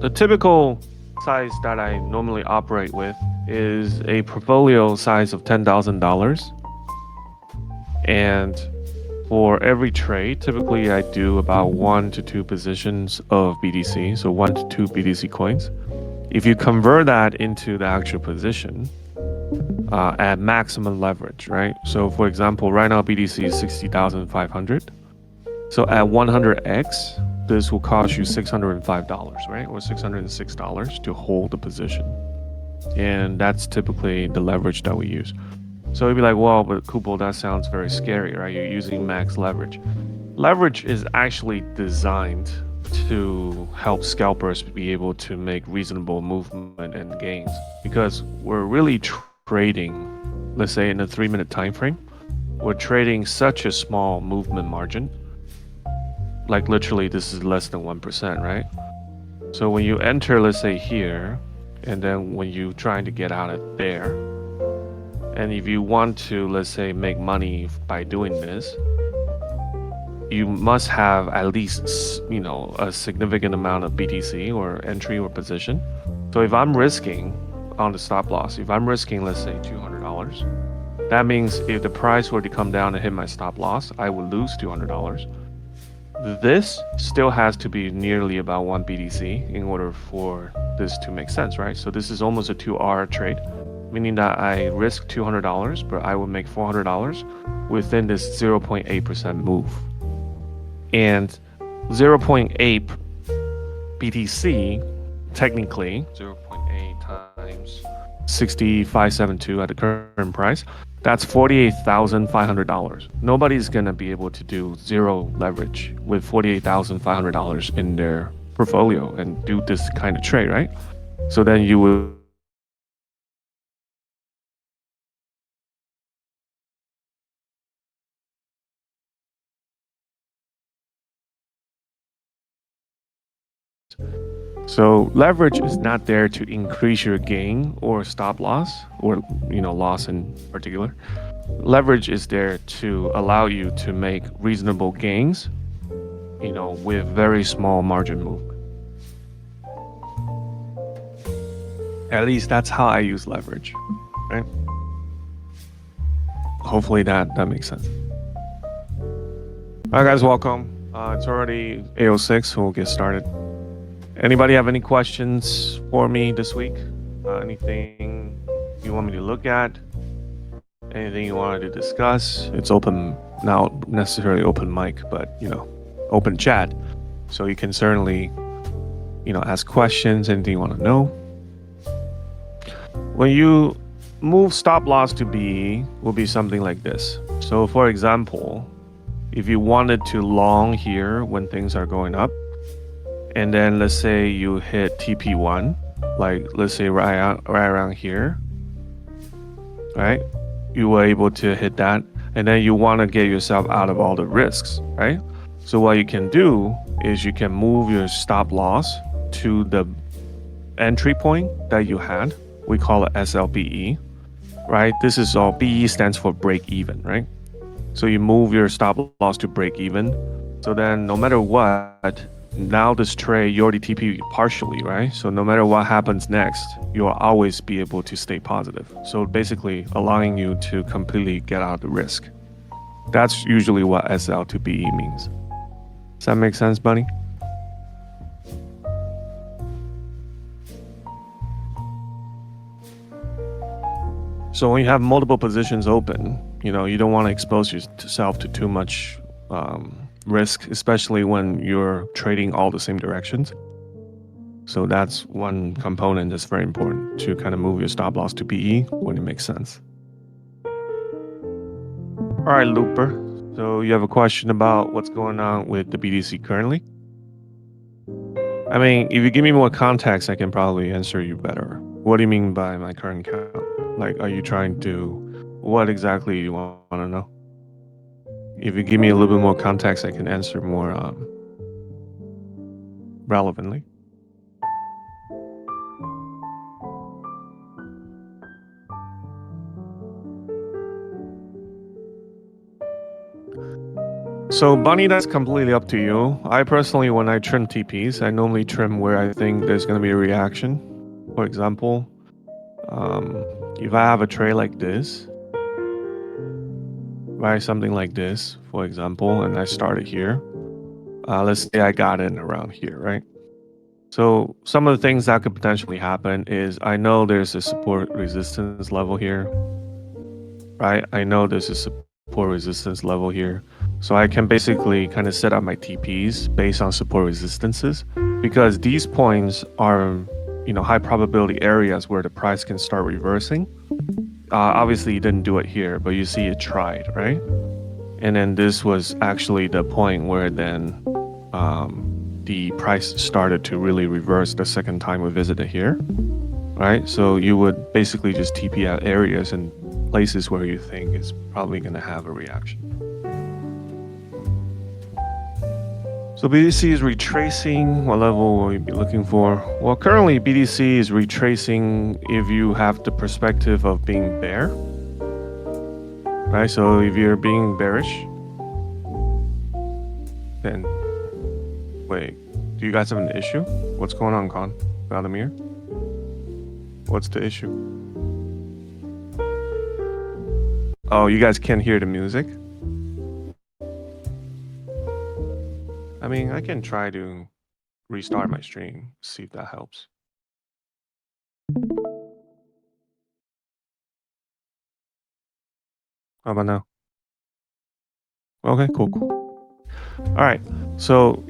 The typical size that I normally operate with is a portfolio size of $10,000. And for every trade, typically I do about 1 to 2 positions of BTC, so 1 to 2 BTC coins. If you convert that into the actual position at maximum leverage, right? So for example, right now BTC is 60,500. So at 100x, this will cost you $605, right? Or $606 to hold the position. And that's typically the leverage that we use. So you'd be like, well, but Kupo, that sounds very scary, right? You're using max leverage. Leverage is actually designed to help scalpers be able to make reasonable movement and gains because we're really trading, let's say in a 3-minute time frame, we're trading such a small movement margin. Like literally this is less than 1%, right? So when you enter, let's say here, and then when you trying to get out of there, and if you want to, let's say, make money by doing this, you must have at least, a significant amount of BTC or entry or position. So if I'm risking on the stop loss, if I'm risking, let's say, $200, that means if the price were to come down and hit my stop loss, I would lose $200. This still has to be nearly about 1 BTC in order for this to make sense, right? So this is almost a 2R trade, meaning that I risk $200, but I will make $400 within this 0.8% move. And 0.8 BTC, technically 0.8 times 6572 at the current price, that's $48,500. Nobody's gonna be able to do zero leverage with $48,500 in their portfolio and do this kind of trade, right? So then you would So leverage is not there to increase your gain or stop loss or loss in particular. Leverage is there to allow you to make reasonable gains, with very small margin movement. At least that's how I use leverage, right? Hopefully that makes sense. All right, guys, welcome. It's already 8:06, so we'll get started. Anybody have any questions for me this week? Anything you want me to look at? Anything you wanted to discuss? It's open, not necessarily open mic, but open chat. So you can certainly, ask questions, anything you want to know. When you move stop loss to B, will be something like this. So for example, if you wanted to long here when things are going up, and then let's say you hit TP1, like let's say right around here, right? You were able to hit that, and then you want to get yourself out of all the risks, right? So what you can do is you can move your stop loss to the entry point that you had. We call it SLBE, right? This is all, BE stands for break even, right? So you move your stop loss to break even. So then no matter what, now this trade, you already TP partially, right? So no matter what happens next, you'll always be able to stay positive. So basically allowing you to completely get out of the risk. That's usually what SL to BE means. Does that make sense, Bunny? So when you have multiple positions open, you don't want to expose yourself to too much risk, especially when you're trading all the same directions. So that's one component that's very important, to kind of move your stop loss to BE when it makes sense. All right, Looper. So you have a question about what's going on with the BTC currently? I mean, if you give me more context, I can probably answer you better. What do you mean by my current count? Like, are you trying to, what exactly you want to know? If you give me a little bit more context, I can answer more relevantly. So Bunny, that's completely up to you. I personally, when I trim TPs, I normally trim where I think there's going to be a reaction. For example, if I have a tray like this, right, something like this, for example, and I start it here. Let's say I got it around here, right? So some of the things that could potentially happen is I know there's a support resistance level here, right? I know there's a support resistance level here. So I can basically kind of set up my TPs based on support resistances because these points are, high probability areas where the price can start reversing. Obviously, you didn't do it here, but you see it tried, right? And then this was actually the point where then the price started to really reverse the second time we visited here, right? So you would basically just TP out areas and places where you think it's probably going to have a reaction. So BTC is retracing. What level will you be looking for? Well, currently BTC is retracing if you have the perspective of being bear, right? So if you're being bearish, then wait, do you guys have an issue? What's going on, Con? Vladimir? What's the issue? Oh, you guys can't hear the music? I mean, I can try to restart my stream, see if that helps. How about now? Okay, cool. All right, so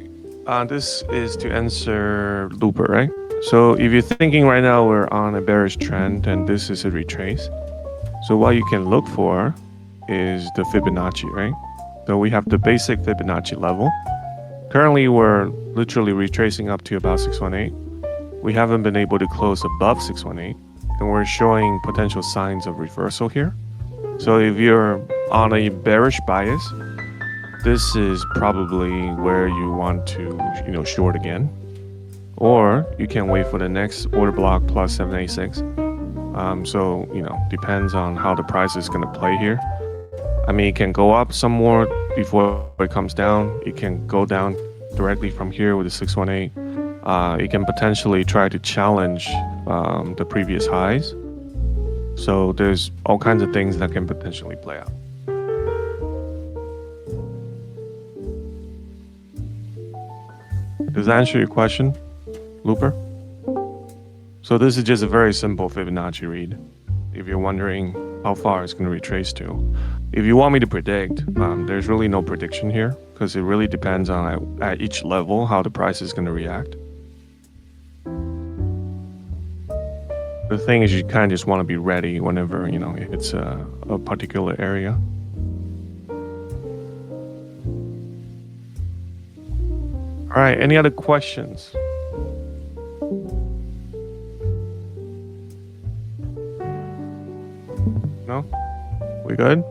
this is to answer Looper, right? So if you're thinking right now we're on a bearish trend and this is a retrace, so what you can look for is the Fibonacci, right? So we have the basic Fibonacci level. Currently, we're literally retracing up to about 618. We haven't been able to close above 618, and we're showing potential signs of reversal here. So if you're on a bearish bias, this is probably where you want to, short again. Or you can wait for the next order block plus 786. So, depends on how the price is going to play here. I mean, it can go up some more before it comes down. It can go down directly from here with the 618. It can potentially try to challenge the previous highs. So there's all kinds of things that can potentially play out. Does that answer your question, Looper? So this is just a very simple Fibonacci read. If you're wondering how far it's going to retrace to. If you want me to predict, there's really no prediction here because it really depends on at each level how the price is going to react. The thing is you kind of just want to be ready whenever, it's a particular area. All right, any other questions? No? We good?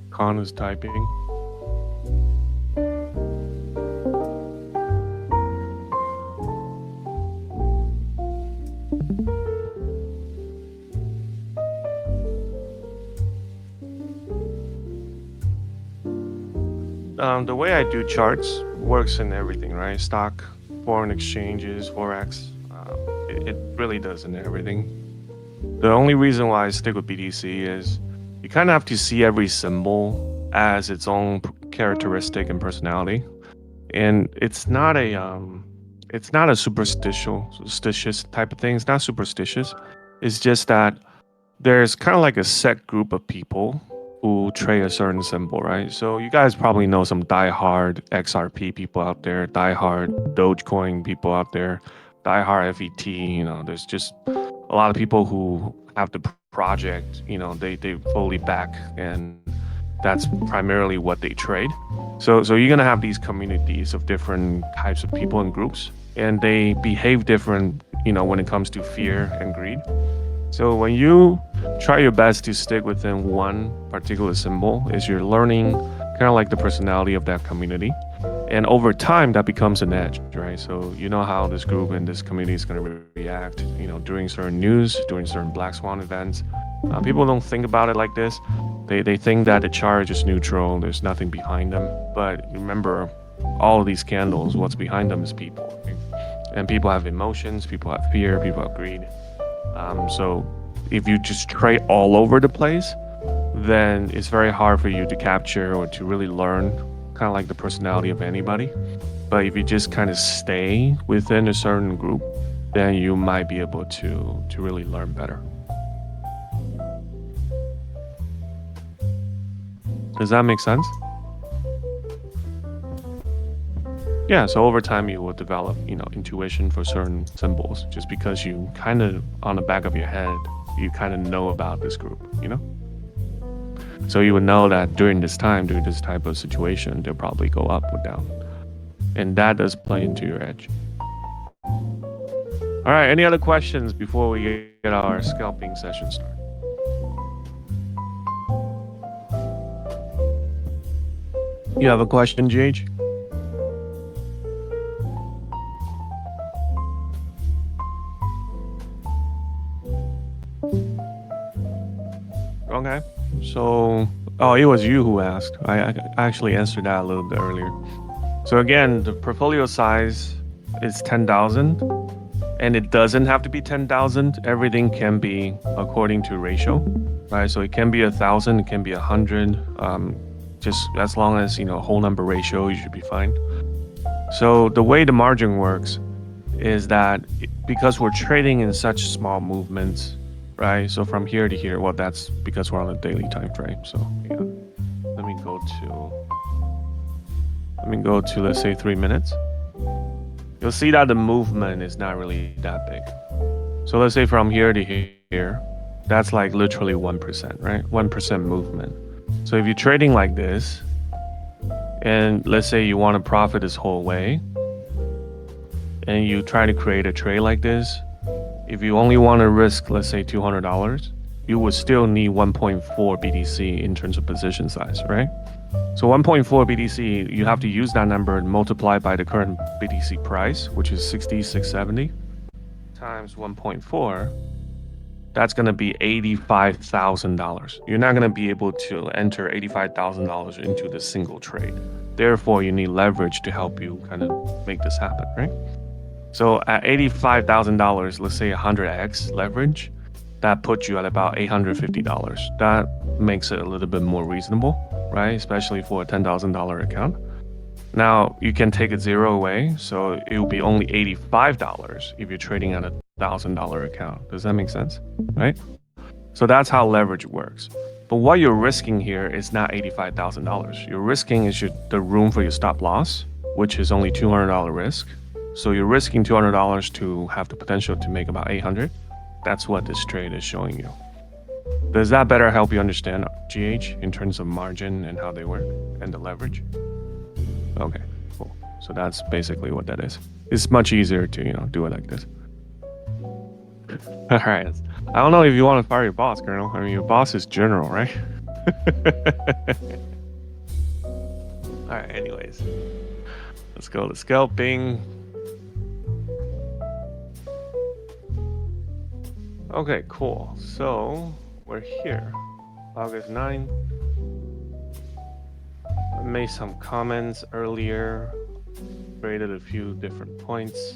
Khan is typing. The way I do charts works in everything, right? Stock, foreign exchanges, Forex. It really does in everything. The only reason why I stick with BTC is you kind of have to see every symbol as its own characteristic and personality. And it's not a superstitious type of thing. It's not superstitious. It's just that there's kind of like a set group of people who trade a certain symbol, right? So you guys probably know some diehard XRP people out there, diehard Dogecoin people out there, diehard FET. There's just a lot of people who have the project, they fully back, and that's primarily what they trade. So you're gonna have these communities of different types of people and groups, and they behave different, when it comes to fear and greed. So when you try your best to stick within one particular symbol, is you're learning kind of like the personality of that community. And over time, that becomes an edge, right? So you know how this group and this community is going to react, during certain news, during certain black swan events. People don't think about it like this. They think that the chart is neutral, there's nothing behind them. But remember, all of these candles, what's behind them is people. Okay? And people have emotions, people have fear, people have greed. So if you just trade all over the place, then it's very hard for you to capture or to really learn kind of like the personality of anybody. But if you just kind of stay within a certain group, then you might be able to really learn better. Does that make sense? Yeah, so over time you will develop, intuition for certain symbols just because you kind of on the back of your head, you kind of know about this group. So you would know that during this type of situation, they'll probably go up or down. And that does play into your edge. All right, any other questions before we get our scalping session started? You have a question, GH? Okay. So, it was you who asked. I actually answered that a little bit earlier. So again, the portfolio size is 10,000, and it doesn't have to be 10,000. Everything can be according to ratio, right? So it can be 1,000, it can be 100. Just as long as whole number ratio, you should be fine. So the way the margin works is that because we're trading in such small movements, right? So from here to here, well, that's because we're on a daily time frame. So yeah, let me go to let's say 3 minutes. You'll see that the movement is not really that big. So let's say from here to here, that's like literally 1%, right? 1% movement. So if you're trading like this, and let's say you want to profit this whole way, and you try to create a trade like this, if you only want to risk, let's say $200, you would still need 1.4 BTC in terms of position size, right? So 1.4 BTC, you have to use that number and multiply by the current BTC price, which is 6670, times 1.4. That's going to be $85,000. You're not going to be able to enter $85,000 into the single trade. Therefore, you need leverage to help you kind of make this happen, right? So at $85,000, let's say 100x leverage, that puts you at about $850. That makes it a little bit more reasonable, right? Especially for a $10,000 account. Now you can take a zero away, so it will be only $85 if you're trading at a $1,000 account. Does that make sense? Right? So that's how leverage works. But what you're risking here is not $85,000. You're risking is the room for your stop loss, which is only $200 risk. So you're risking $200 to have the potential to make about $800. That's what this trade is showing you. Does that better help you understand GH in terms of margin and how they work and the leverage? Okay, cool. So that's basically what that is. It's much easier to, do it like this. All right. I don't know if you want to fire your boss, Colonel. I mean, your boss is general, right? All right, anyways. Let's go to scalping. Okay, cool. So we're here. August 9. I made some comments earlier. Created a few different points.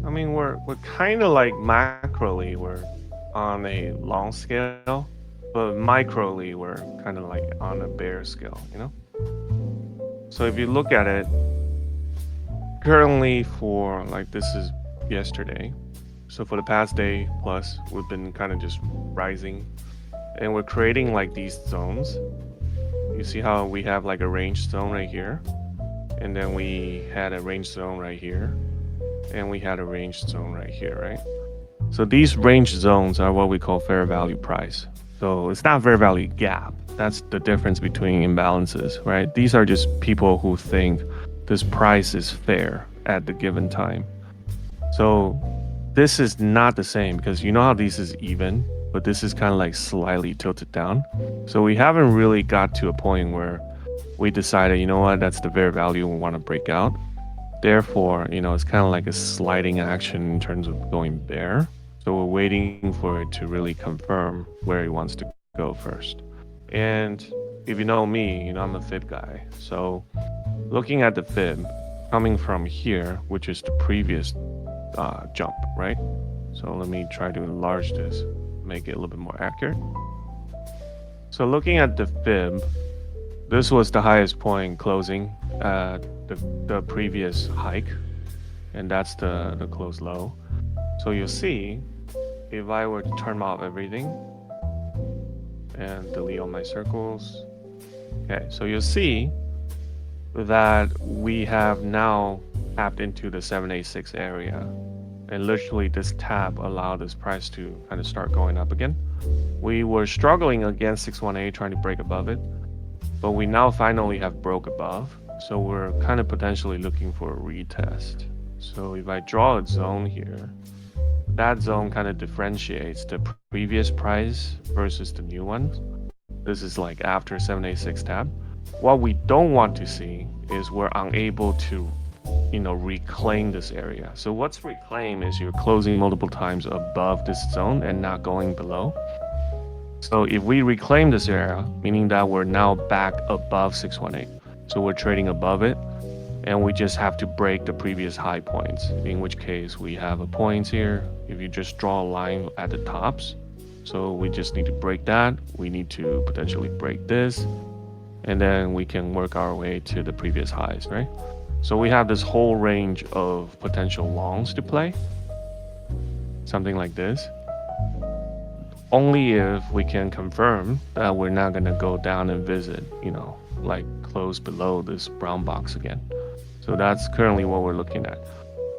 I mean, we're kind of like macroly, we're on a long scale, but microly, we're kind of like on a bear scale, So if you look at it, currently for like this is yesterday. So for the past day plus, we've been kind of just rising, and we're creating like these zones. You see how we have like a range zone right here, and then we had a range zone right here, and we had a range zone right here, right? So these range zones are what we call fair value price. So it's not fair value gap. That's the difference between imbalances, right? These are just people who think this price is fair at the given time. So this is not the same because you know how this is even, but this is kind of like slightly tilted down. So we haven't really got to a point where we decided, you know what, that's the fair value we want to break out. Therefore, it's kind of like a sliding action in terms of going bear. So we're waiting for it to really confirm where it wants to go first. And if you know me, you know I'm a fib guy. So looking at the fib coming from here, which is the previous jump, right? So let me try to enlarge this, make it a little bit more accurate. So looking at the fib, this was the highest point closing the previous hike, and that's the close low. So you'll see, if I were to turn off everything and delete all my circles, okay, so you'll see that we have now tapped into the 786 area, and literally this tap allowed this price to kind of start going up again. We were struggling against 618, trying to break above it, but we now finally have broke above, so we're kind of potentially looking for a retest. So if I draw a zone here, that zone kind of differentiates the previous price versus the new one. This is like after 786 tap. What we don't want to see is we're unable to, reclaim this area. So what's reclaim is you're closing multiple times above this zone and not going below. So if we reclaim this area, meaning that we're now back above 618, so we're trading above it, and we just have to break the previous high points, in which case we have a point here. If you just draw a line at the tops, so we just need to break that. We need to potentially break this, and then we can work our way to the previous highs, right? So we have this whole range of potential longs to play, something like this. Only if we can confirm that we're not gonna go down and visit, like close below this brown box again. So that's currently what we're looking at.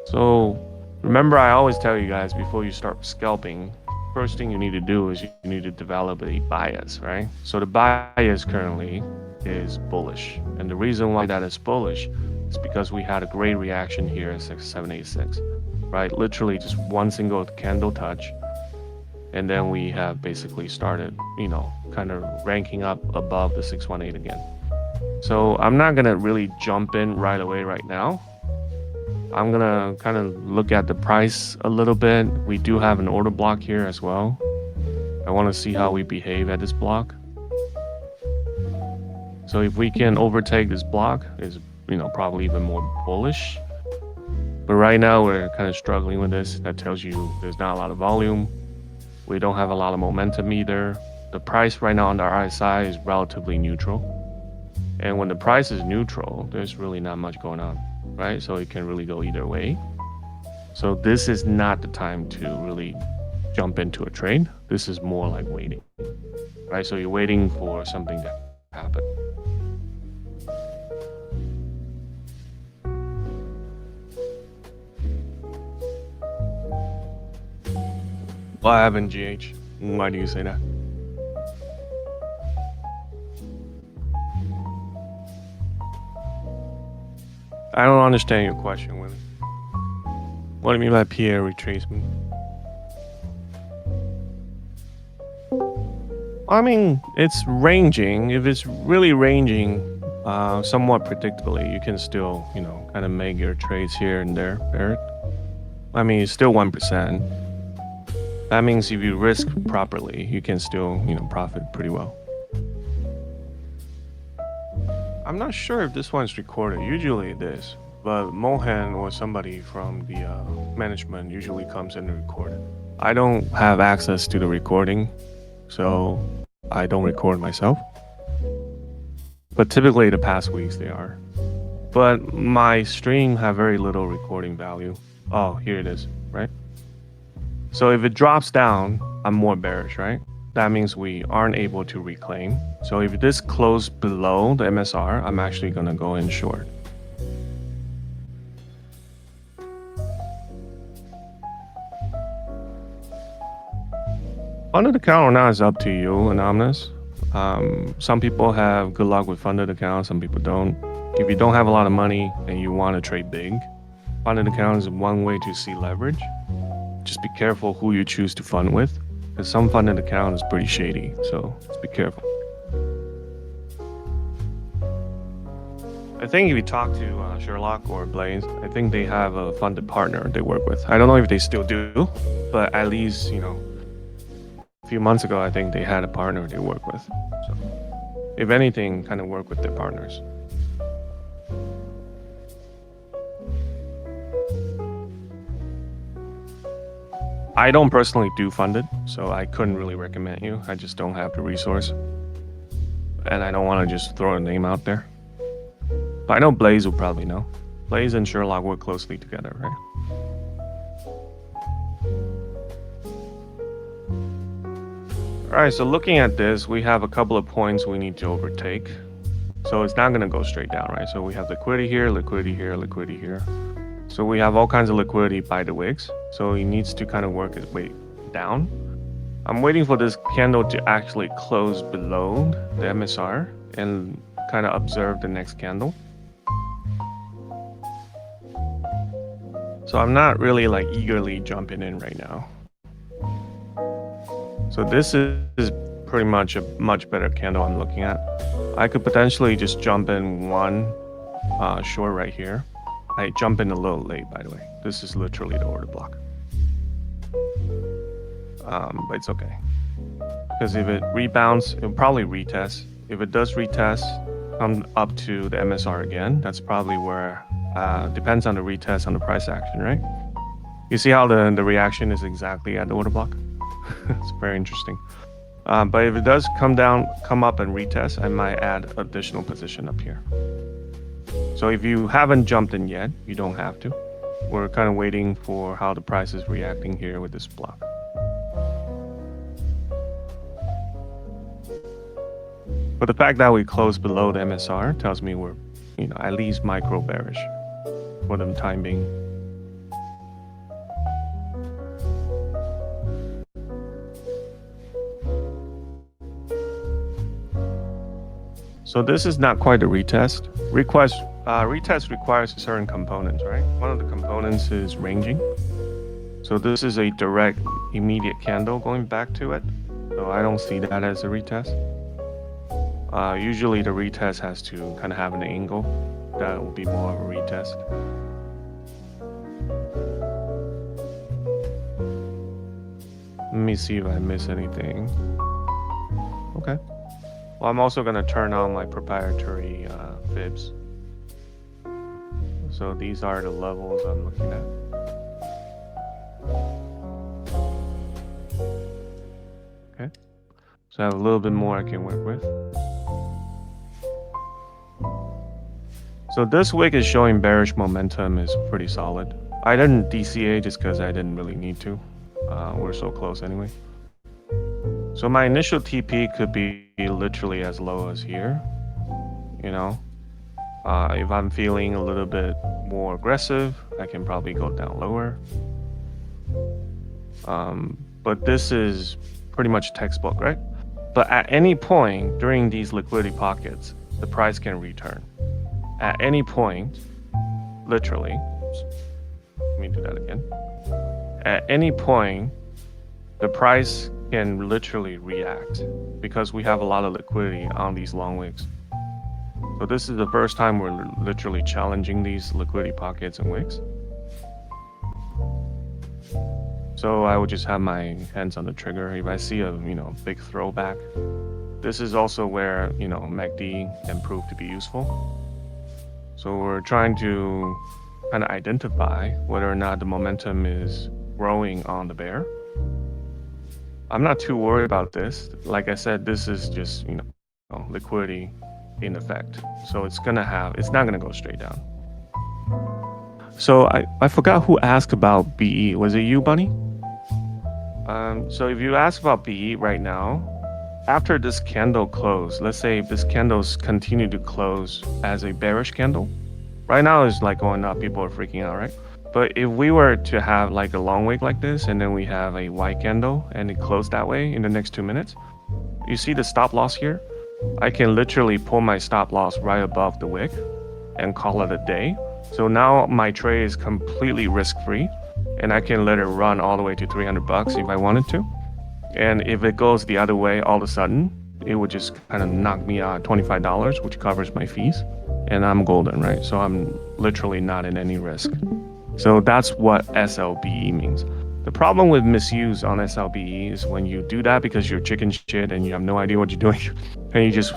So remember, I always tell you guys, before you start scalping, first thing you need to do is you need to develop a bias, right? So the bias currently is bullish. And the reason why that is bullish is because we had a great reaction here at 786, right? Literally just one single candle touch. And then we have basically started, kind of ranking up above the 618 again. So I'm not gonna really jump in right away right now. I'm gonna kind of look at the price a little bit. We do have an order block here as well. I want to see how we behave at this block. So if we can overtake this block, is probably even more bullish. But right now we're kind of struggling with this. That tells you there's not a lot of volume. We don't have a lot of momentum either. The price right now on the RSI is relatively neutral. And when the price is neutral, there's really not much going on, right? So it can really go either way. So this is not the time to really jump into a trade. This is more like waiting, right? So you're waiting for something to happen. What happened, GH? Why do you say that? I don't understand your question, Willie. What do you mean by PA retracement? I mean, it's ranging. If it's really ranging somewhat predictably, you can still, kind of make your trades here and there, Barrett. I mean, it's still 1%. That means if you risk properly, you can still, profit pretty well. I'm not sure if this one's recorded. Usually it is, but Mohan or somebody from the management usually comes in and record it. I don't have access to the recording, so I don't record myself. But typically the past weeks they are. But my stream have very little recording value. Oh, here it is, right? So if it drops down, I'm more bearish, right? That means we aren't able to reclaim. So if this closes below the MSR, I'm actually gonna go in short. Funded account or not is up to you, Anonymous. Some people have good luck with funded accounts, some people don't. If you don't have a lot of money and you want to trade big, funded account is one way to see leverage. Just be careful who you choose to fund with, because some funded account is pretty shady, so just be careful. I think if you talk to Sherlock or Blaze, I think they have a funded partner they work with. I don't know if they still do, but at least, you know, a few months ago, I think they had a partner they work with. So, if anything, kind of work with their partners. I don't personally do funded, so I couldn't really recommend you. I just don't have the resource. And I don't want to just throw a name out there. But I know Blaze will probably know. Blaze and Sherlock work closely together, right? Alright, so looking at this, we have a couple of points we need to overtake. So it's not going to go straight down, right? So we have liquidity here, liquidity here, liquidity here. So we have all kinds of liquidity by the wicks. So he needs to kind of work his way down. I'm waiting for this candle to actually close below the MSR and kind of observe the next candle. So I'm not really like eagerly jumping in right now. So this is pretty much a much better candle I'm looking at. I could potentially just jump in one short right here. I jump in a little late, by the way. This is literally the order block. But it's okay. Because if it rebounds, it'll probably retest. If it does retest, come up to the MSR again, that's probably where, depends on the retest on the price action, right? You see how the reaction is exactly at the order block? It's very interesting. But if it does come up and retest, I might add additional position up here. So if you haven't jumped in yet, you don't have to. We're kind of waiting for how the price is reacting here with this block. But the fact that we closed below the MSR tells me we're, you know, at least micro bearish for the time being. So this is not quite a retest. Retest requires certain components, right? One of the components is ranging. So this is a direct, immediate candle going back to it. So I don't see that as a retest. Usually the retest has to kind of have an angle. That will be more of a retest. Let me see if I miss anything. Okay. Well, I'm also going to turn on my proprietary fibs. So these are the levels I'm looking at. Okay. So I have a little bit more I can work with. So this wick is showing bearish momentum is pretty solid. I didn't DCA just because I didn't really need to. We're so close anyway. So my initial TP could be literally as low as here, you know. If I'm feeling a little bit more aggressive, I can probably go down lower. But this is pretty much textbook, right? But at any point during these liquidity pockets, the price can return. At any point, literally, let me do that again. At any point, the price can literally react because we have a lot of liquidity on these long wicks. So this is the first time we're literally challenging these liquidity pockets and wicks. So I would just have my hands on the trigger. If I see a big throwback, this is also where MACD can prove to be useful. So we're trying to kind of identify whether or not the momentum is growing on the bear. I'm not too worried about this. Like I said, this is just liquidity in effect. So it's not gonna go straight down. So I forgot who asked about BE. Was it you, Bunny? So if you ask about BE right now, after this candle close, let's say this candle's continue to close as a bearish candle. Right now it's like going up, people are freaking out, right? But if we were to have like a long wick like this, and then we have a white candle and it closed that way in the next 2 minutes, you see the stop loss here? I can literally pull my stop loss right above the wick and call it a day. So now my trade is completely risk-free, and I can let it run all the way to 300 bucks if I wanted to. And if it goes the other way, all of a sudden, it would just kind of knock me out $25, which covers my fees. and I'm golden, right? So I'm literally not in any risk. So that's what SLBE means. The problem with misuse on SLBE is when you do that because you're chicken shit and you have no idea what you're doing, and you just,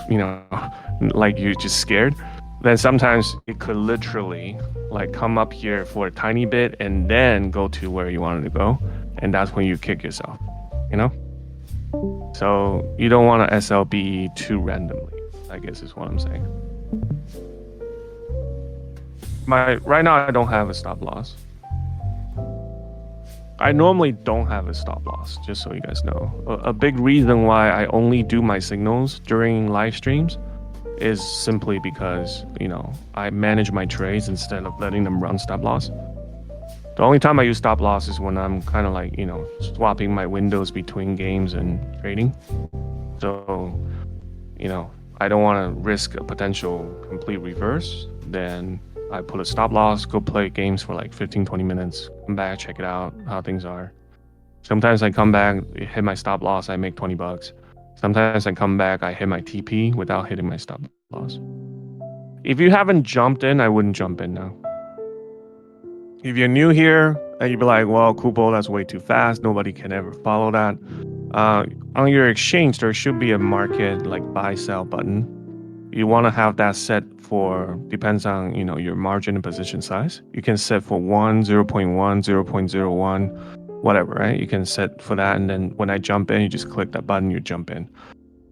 like you're just scared, then sometimes it could literally like come up here for a tiny bit and then go to where you wanted to go. And that's when you kick yourself, you know? So you don't want to SLBE too randomly, I guess is what I'm saying. Right now I don't have a stop loss. I normally don't have a stop loss, just so you guys know. A big reason why I only do my signals during live streams is simply because, I manage my trades instead of letting them run stop loss. The only time I use stop loss is when I'm kind of like, swapping my windows between games and trading. So, I don't want to risk a potential complete reverse. Then I put a stop loss, go play games for like 15, 20 minutes, come back, check it out, how things are. Sometimes I come back, hit my stop loss, I make 20 bucks. Sometimes I come back, I hit my TP without hitting my stop loss. If you haven't jumped in, I wouldn't jump in now. If you're new here and you'd be like, well, Kupo, that's way too fast. Nobody can ever follow that. On your exchange, there should be a market like buy sell button. You want to have that set for, depends on, your margin and position size. You can set for 1, 0.1, 0.01, whatever, right? You can set for that. And then when I jump in, you just click that button, you jump in.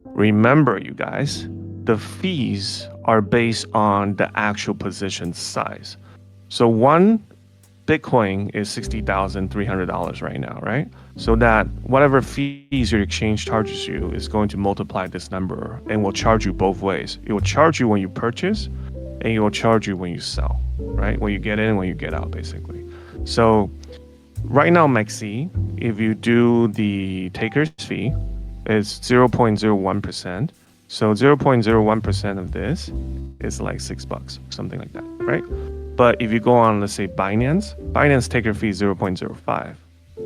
Remember, you guys, the fees are based on the actual position size. So one Bitcoin is $60,300 right now, right? So that whatever fees your exchange charges you is going to multiply this number and will charge you both ways. It will charge you when you purchase and it will charge you when you sell, right? When you get in, when you get out, basically. So right now, Maxi, if you do the taker's fee, it's 0.01%. So 0.01% of this is like $6, something like that, right? But if you go on, let's say Binance taker fee is 0.05.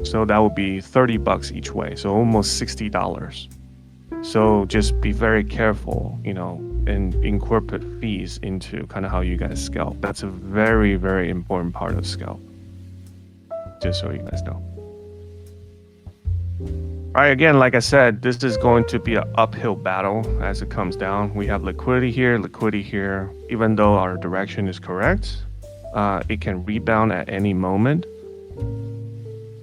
So that would be $30 each way. So almost $60. So just be very careful, and incorporate fees into kind of how you guys scalp. That's a very, very important part of scalp. Just so you guys know. All right, again, like I said, this is going to be an uphill battle as it comes down. We have liquidity here. Even though our direction is correct, it can rebound at any moment.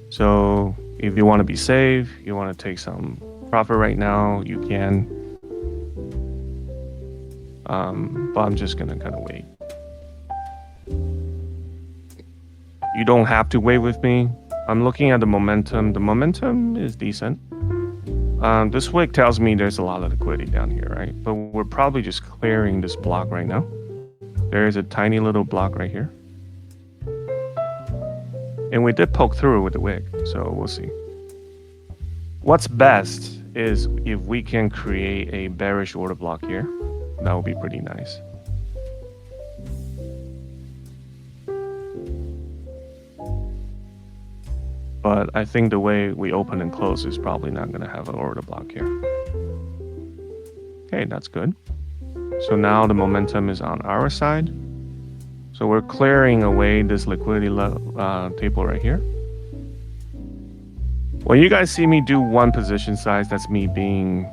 So if you want to be safe, you want to take some profit right now, you can. But I'm just going to kind of wait. You don't have to wait with me. I'm looking at the momentum. The momentum is decent. This wick tells me there's a lot of liquidity down here, right? But we're probably just clearing this block right now. There is a tiny little block right here. And we did poke through with the wick, so we'll see. What's best is if we can create a bearish order block here. That would be pretty nice. But I think the way we open and close is probably not going to have an order block here. Okay, that's good. So now the momentum is on our side. So we're clearing away this liquidity table right here. When you guys see me do one position size, that's me being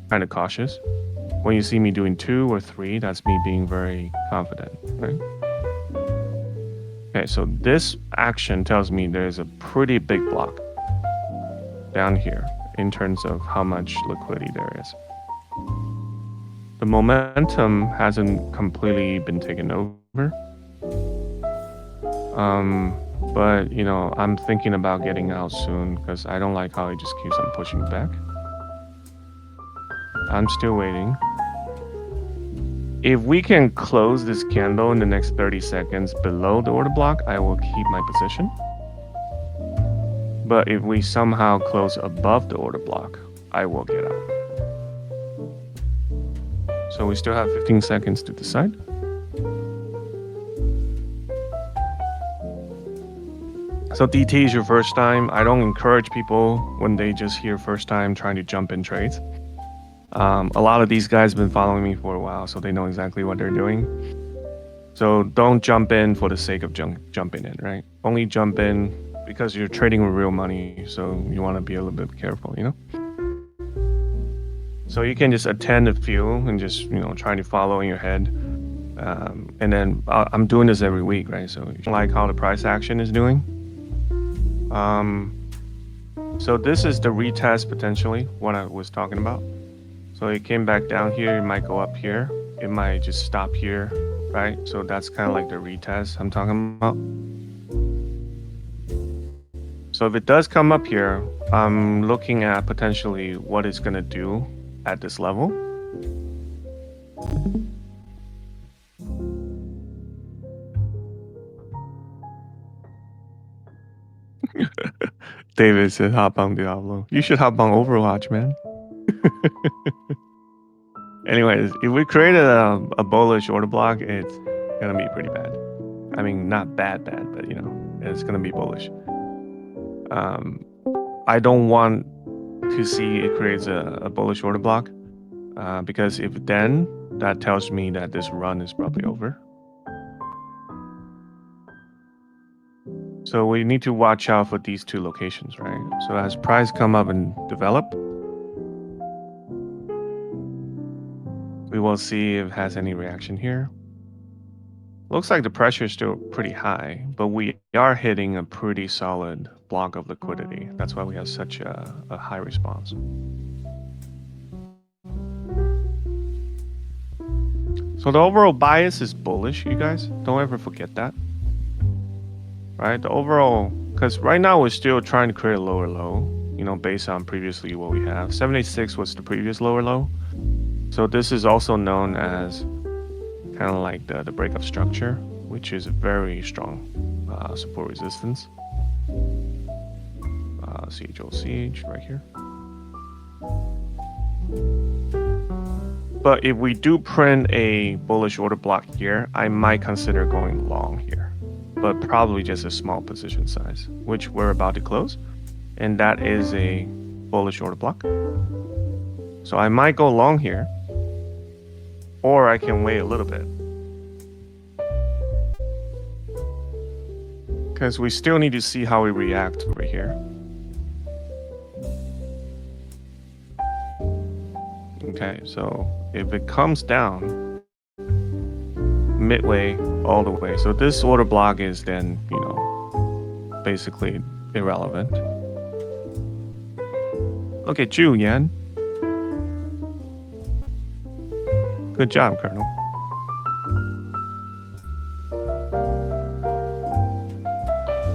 kind of cautious. When you see me doing 2 or 3, that's me being very confident, right? Okay, so this action tells me there's a pretty big block down here in terms of how much liquidity there is. The momentum hasn't completely been taken over. But I'm thinking about getting out soon because I don't like how it just keeps on pushing back. I'm still waiting. If we can close this candle in the next 30 seconds below the order block, I will keep my position. But if we somehow close above the order block, I will get out. So we still have 15 seconds to decide. So DT is your first time. I don't encourage people when they just hear first time trying to jump in trades. A lot of these guys have been following me for a while, so they know exactly what they're doing. So don't jump in for the sake of jumping in, right? Only jump in because you're trading with real money, so you want to be a little bit careful, you know? So you can just attend a few and just, you know, try to follow in your head. And then I'm doing this every week, right? So you like how the price action is doing. So this is the retest potentially, what I was talking about. So it came back down here, it might go up here, it might just stop here, right? So that's kind of like the retest I'm talking about. So if it does come up here, I'm looking at potentially what it's gonna do at this level. David said hop on Diablo. You should hop on Overwatch, man. Anyways, if we created a bullish order block, it's gonna be pretty bad. I mean, not bad, but you know, it's gonna be bullish. I don't want to see it creates a bullish order block because if then that tells me that this run is probably over. So we need to watch out for these two locations, right? So as price come up and develop, we will see if it has any reaction here. Looks like the pressure is still pretty high, but we are hitting a pretty solid block of liquidity. That's why we have such a high response. So the overall bias is bullish, you guys. Don't ever forget that. Right? The overall, because right now we're still trying to create a lower low, you know, based on previously what we have. 786 was the previous lower low. So this is also known as kind of like the breakup structure, which is a very strong support resistance. CHOCH right here. But if we do print a bullish order block here, I might consider going long here, but probably just a small position size, which we're about to close. And that is a bullish order block. So I might go long here, or I can wait a little bit. Because we still need to see how we react over here. Okay, so if it comes down midway all the way, so this order block is then, you know, basically irrelevant. Look at you, Yan. Good job, Colonel.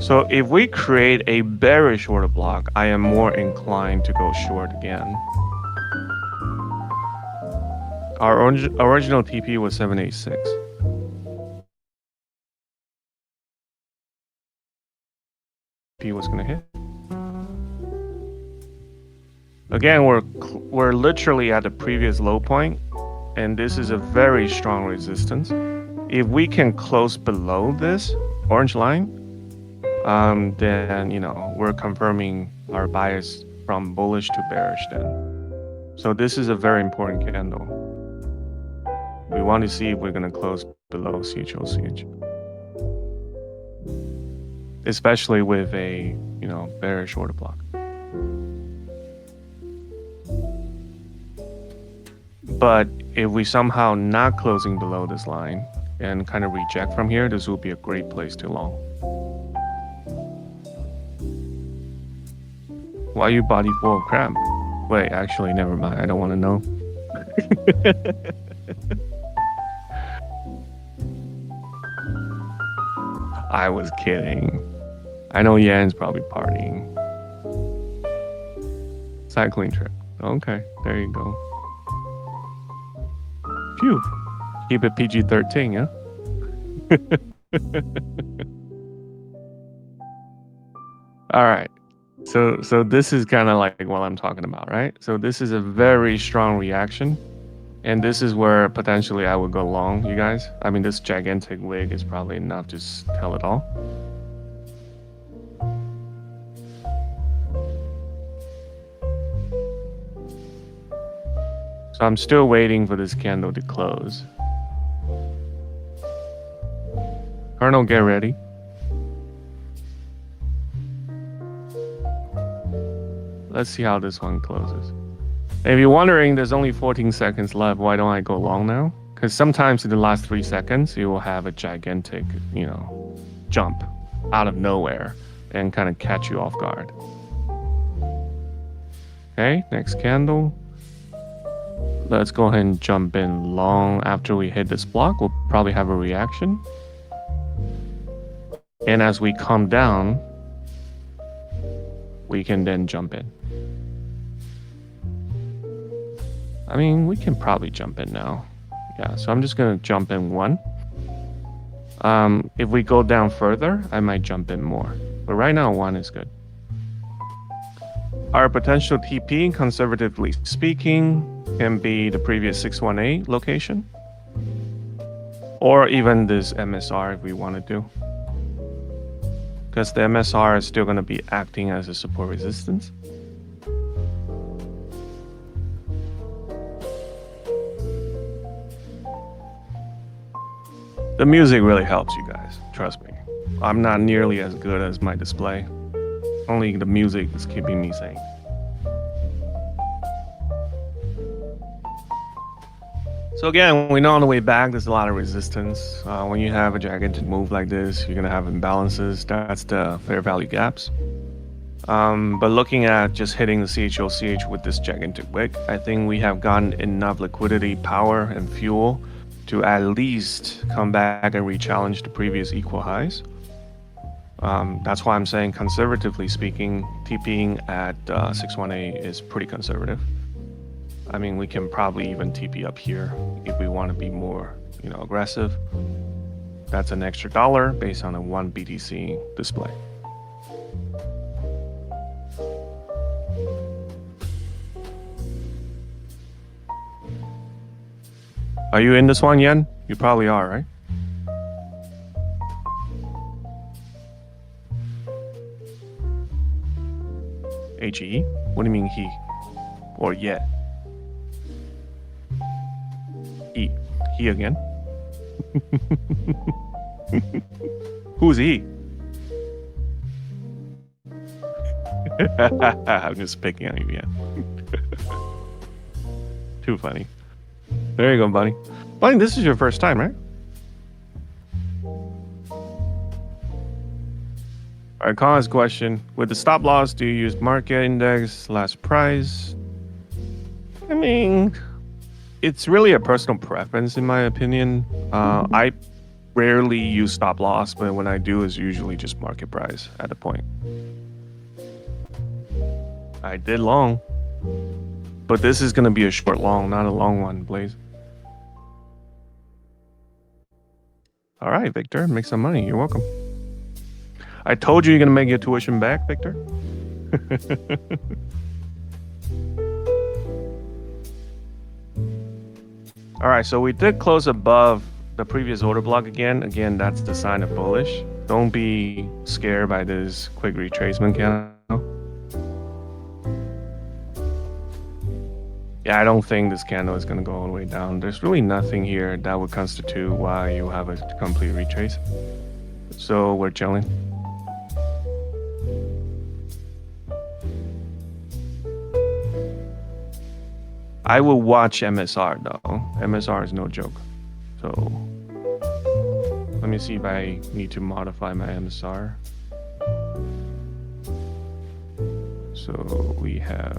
So if we create a bearish order block, I am more inclined to go short again. Our original TP was 786. TP was gonna hit. Again, we're literally at the previous low point, and this is a very strong resistance. If we can close below this orange line, then you know we're confirming our bias from bullish to bearish then. So this is a very important candle. We want to see if we're going to close below CHOCH, especially with a, you know, bearish order block. But if we somehow not closing below this line and kind of reject from here, this will be a great place to long. Why you body full of crap? Wait, actually, never mind. I don't want to know. I was kidding. I know Yan's probably partying. Cycling trip. Okay, there you go. Phew. Keep it PG-13, yeah? All right. So this is kind of like what I'm talking about, right? So this is a very strong reaction. And this is where potentially I would go long, you guys. I mean, this gigantic wig is probably enough to tell it all. So I'm still waiting for this candle to close. Colonel, get ready. Let's see how this one closes. If you're wondering, there's only 14 seconds left. Why don't I go long now? Because sometimes in the last 3 seconds, you will have a gigantic, jump out of nowhere and kind of catch you off guard. Okay, next candle. Let's go ahead and jump in long after we hit this block. We'll probably have a reaction. And as we come down, we can then jump in. I mean, we can probably jump in now. Yeah, so I'm just going to jump in 1. If we go down further, I might jump in more. But right now, 1 is good. Our potential TP, conservatively speaking, can be the previous 618 location. Or even this MSR if we wanted to. Because the MSR is still going to be acting as a support resistance. The music really helps you guys, trust me. I'm not nearly as good as my display. Only the music is keeping me sane. So again, we know on the way back there's a lot of resistance. When you have a gigantic move like this, you're gonna have imbalances. That's the fair value gaps. But looking at just hitting the CHOCH with this gigantic wick, I think we have gotten enough liquidity, power, and fuel to at least come back and re-challenge the previous equal highs. That's why I'm saying, conservatively speaking, TPing at 618 is pretty conservative. I mean, we can probably even TP up here if we want to be more, aggressive. That's an extra $1 based on a 1 BTC display. Are you in this one, Yen? You probably are, right? HE? What do you mean he? Or yet? He. He again? Who's he? I'm just picking on you, yeah. Too funny. There you go, buddy. Buddy, this is your first time, right? All right, Colin's question. With the stop loss, do you use market index, last price? I mean, it's really a personal preference, in my opinion. I rarely use stop loss, but when I do, it's usually just market price at a point. I did long, but this is going to be a short long, not a long one, Blaze. All right, Victor, make some money. You're welcome. I told you you're going to make your tuition back, Victor. All right, so we did close above the previous order block again. Again, that's the sign of bullish. Don't be scared by this quick retracement candle. Yeah, I don't think this candle is going to go all the way down. There's really nothing here that would constitute why you have a complete retrace. So we're chilling. I will watch MSR though. MSR is no joke. So let me see if I need to modify my MSR. So we have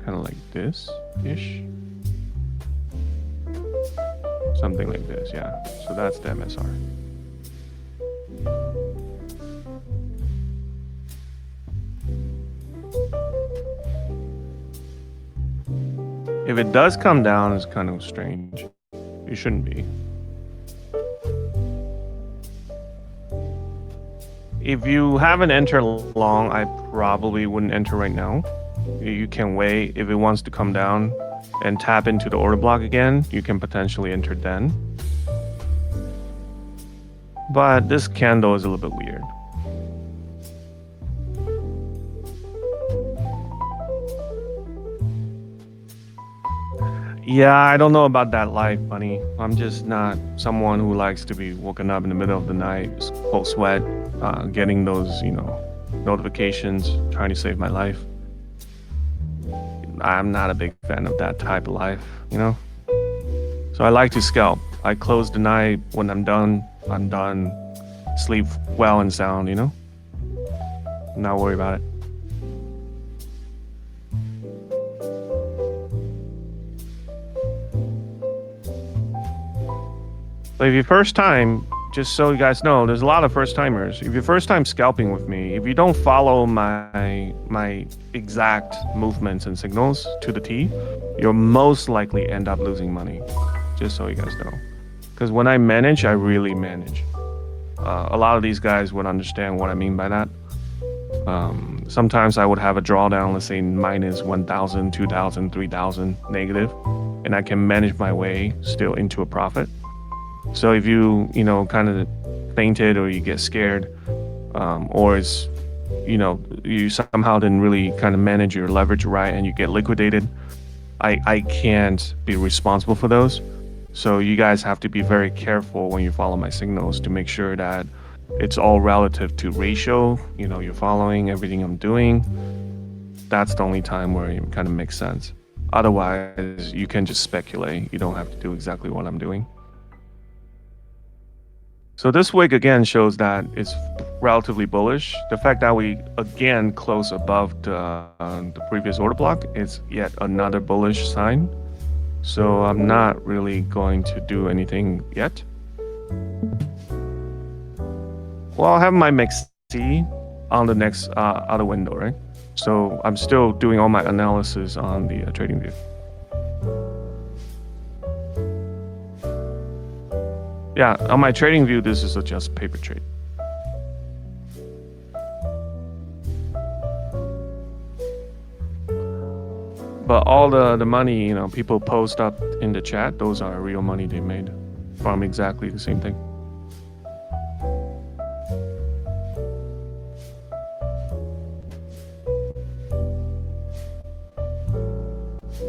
kind of like this-ish. Something like this, yeah. So that's the MSR. If it does come down, it's kind of strange. It shouldn't be. If you haven't entered long, I probably wouldn't enter right now. You can wait. If it wants to come down and tap into the order block again, you can potentially enter then. But this candle is a little bit weird. Yeah, I don't know about that life, bunny. I'm just not someone who likes to be woken up in the middle of the night, full sweat, getting those, notifications, trying to save my life. I'm not a big fan of that type of life. So I like to scalp. I close the night. When I'm done, I'm done. Sleep well and sound. Not worry about it. But if you first time, just so you guys know, there's a lot of first timers. If you're first time scalping with me, if you don't follow my exact movements and signals to the T, you'll most likely end up losing money. Just so you guys know. Because when I manage, I really manage. A lot of these guys would understand what I mean by that. Sometimes I would have a drawdown, let's say minus 1,000, 2,000, 3,000 negative, and I can manage my way still into a profit. So if you kind of fainted or you get scared, or it's you somehow didn't really kind of manage your leverage right and you get liquidated, I can't be responsible for those. So you guys have to be very careful when you follow my signals to make sure that it's all relative to ratio. You're following everything I'm doing. That's the only time where it kind of makes sense. Otherwise, you can just speculate. You don't have to do exactly what I'm doing. So this wick again shows that it's relatively bullish. The fact that we again close above the previous order block is yet another bullish sign. So I'm not really going to do anything yet. Well, I'll have my MACD on the next other window, right? So I'm still doing all my analysis on the trading view. Yeah, on my trading view, this is just paper trade. But all the money, people post up in the chat, those are real money they made from exactly the same thing.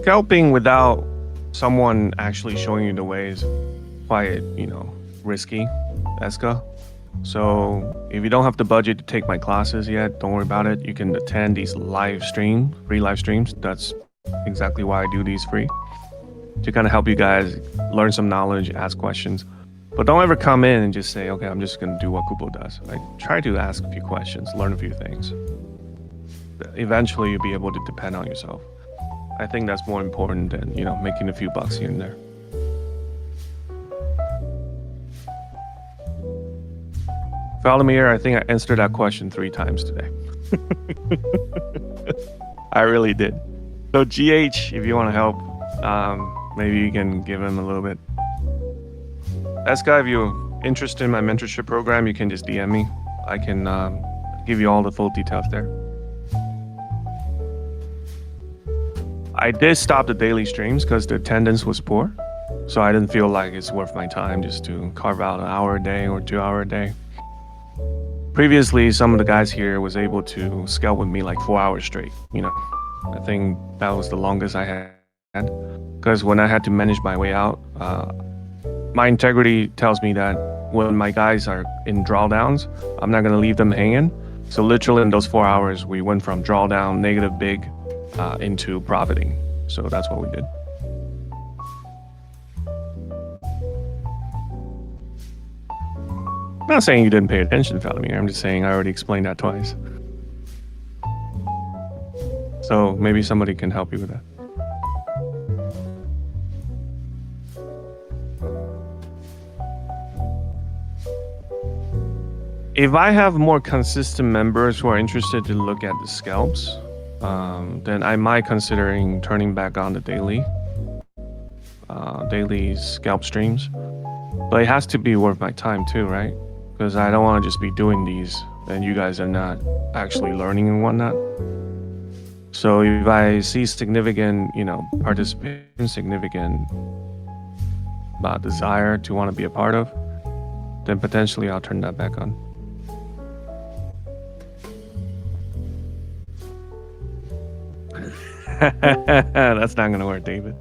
Scalping without someone actually showing you the way is quite, risky, Eska. So if you don't have the budget to take my classes yet, don't worry about it. You can attend these free live streams. That's exactly why I do these free, to kind of help you guys learn some knowledge, ask questions. But don't ever come in and just say, okay, I'm just going to do what Kupo does. Like, try to ask a few questions, learn a few things. Eventually, you'll be able to depend on yourself. I think that's more important than, making a few bucks here and there. Vladimir, I think I answered that question 3 times today. I really did. So GH, if you want to help, maybe you can give him a little bit. Eska, if you're interested in my mentorship program, you can just DM me. I can give you all the full details there. I did stop the daily streams because the attendance was poor. So I didn't feel like it's worth my time just to carve out an hour a day or 2 hour a day. Previously, some of the guys here was able to scalp with me like 4 hours straight. I think that was the longest I had. Because when I had to manage my way out, my integrity tells me that when my guys are in drawdowns, I'm not going to leave them hanging. So literally in those 4 hours, we went from drawdown, negative big, into profiting. So that's what we did. I'm not saying you didn't pay attention, Vladimir. I'm just saying I already explained that twice. So maybe somebody can help you with that. If I have more consistent members who are interested to look at the scalps, then I might considering turning back on the daily scalp streams. But it has to be worth my time too, right? Because I don't want to just be doing these and you guys are not actually learning and whatnot. So if I see significant, participation, significant desire to want to be a part of, then potentially I'll turn that back on. That's not going to work, David.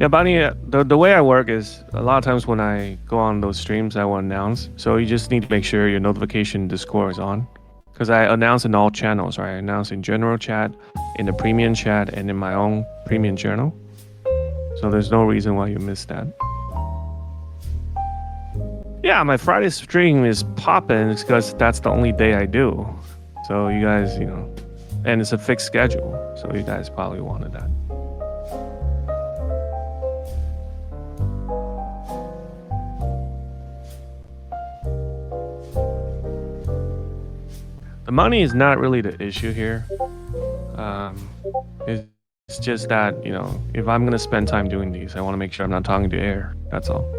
Yeah, Bonnie, the way I work is a lot of times when I go on those streams, I will announce. So you just need to make sure your notification Discord is on. Because I announce in all channels, right? I announce in general chat, in the premium chat, and in my own premium channel. So there's no reason why you missed that. Yeah, my Friday stream is popping because that's the only day I do. So you guys, you know, and it's a fixed schedule. So you guys probably wanted that. The money is not really the issue here. It's just that, you know, if I'm going to spend time doing these, I want to make sure I'm not talking to air. That's all.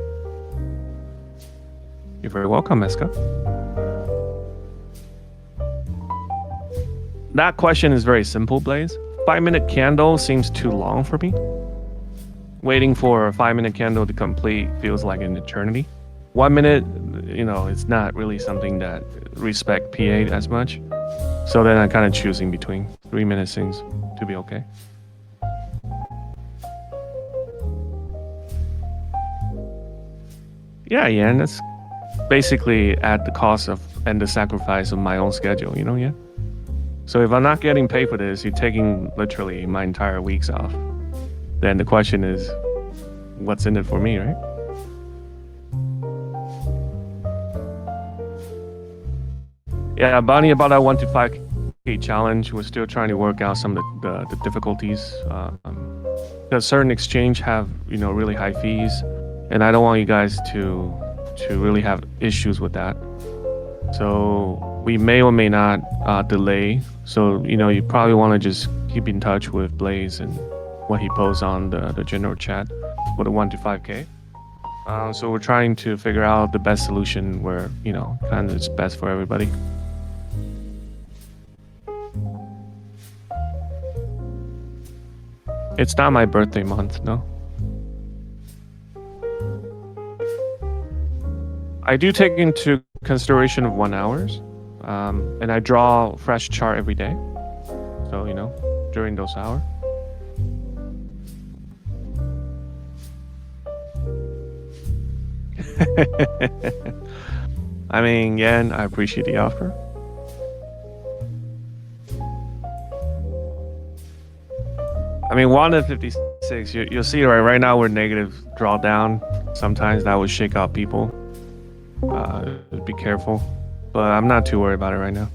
You're very welcome, Meska. That question is very simple, Blaze. 5-minute candle seems too long for me. Waiting for a 5-minute candle to complete feels like an eternity. 1 minute, you know, it's not really something that respect P8 as much. So then I'm kind of choosing between. 3 minutes seems to be okay. Yeah, and that's basically at the cost of and the sacrifice of my own schedule, you know, yeah? So if I'm not getting paid for this, you're taking literally my entire weeks off. Then the question is, what's in it for me, right? Yeah, Bonnie, about that 1 to 5K challenge, we're still trying to work out some of the difficulties. Because certain exchange have, you know, really high fees, and I don't want you guys to really have issues with that. So we may or may not delay. So, you know, you probably want to just keep in touch with Blaze and what he posts on the general chat for the 1 to 5K. So we're trying to figure out the best solution where, you know, kind of it's best for everybody. It's not my birthday month, no. I do take into consideration of 1 hours, and I draw fresh chart every day. So, you know, during those hours. I mean, Yan, I appreciate the offer. I mean, 1 to 56, you'll see right now we're negative drawdown. Sometimes that would shake out people. Be careful. But I'm not too worried about it right now.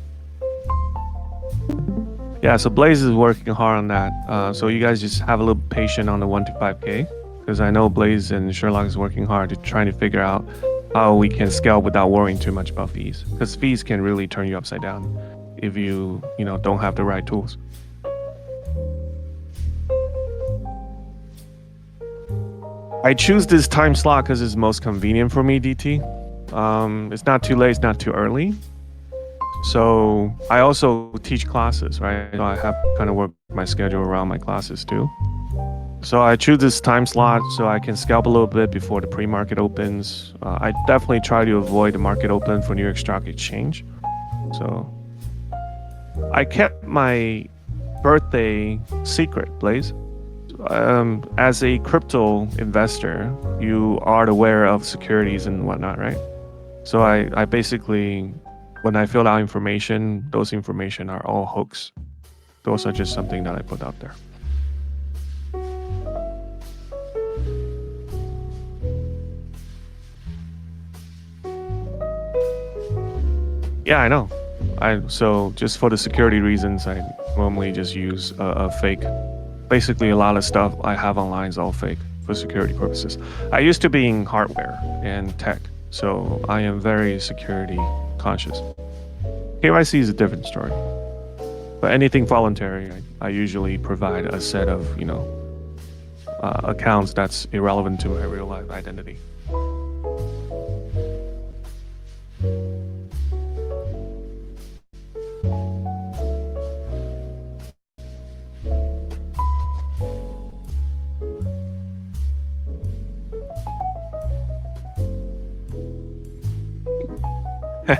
Yeah, so Blaze is working hard on that. So you guys just have a little patience on the 1 to 5K. Because I know Blaze and Sherlock is working hard to trying to figure out how we can scale without worrying too much about fees. Because fees can really turn you upside down if you know, don't have the right tools. I choose this time slot because it's most convenient for me, DT. It's not too late, it's not too early. So I also teach classes, right? So I have kind of work my schedule around my classes too. So I choose this time slot so I can scalp a little bit before the pre-market opens. I definitely try to avoid the market open for New York Stock Exchange. So I kept my birthday secret, Blaze. As a crypto investor, you are aware of securities and whatnot, right? So I basically, when I fill out information, those information are all hooks. Those are just something that I put out there. Yeah, I know. So just for the security reasons, I normally just use a fake. Basically, a lot of stuff I have online is all fake for security purposes. I used to be in hardware and tech, so I am very security conscious. KYC is a different story. But anything voluntary, I usually provide a set of, you know, accounts that's irrelevant to my real life identity.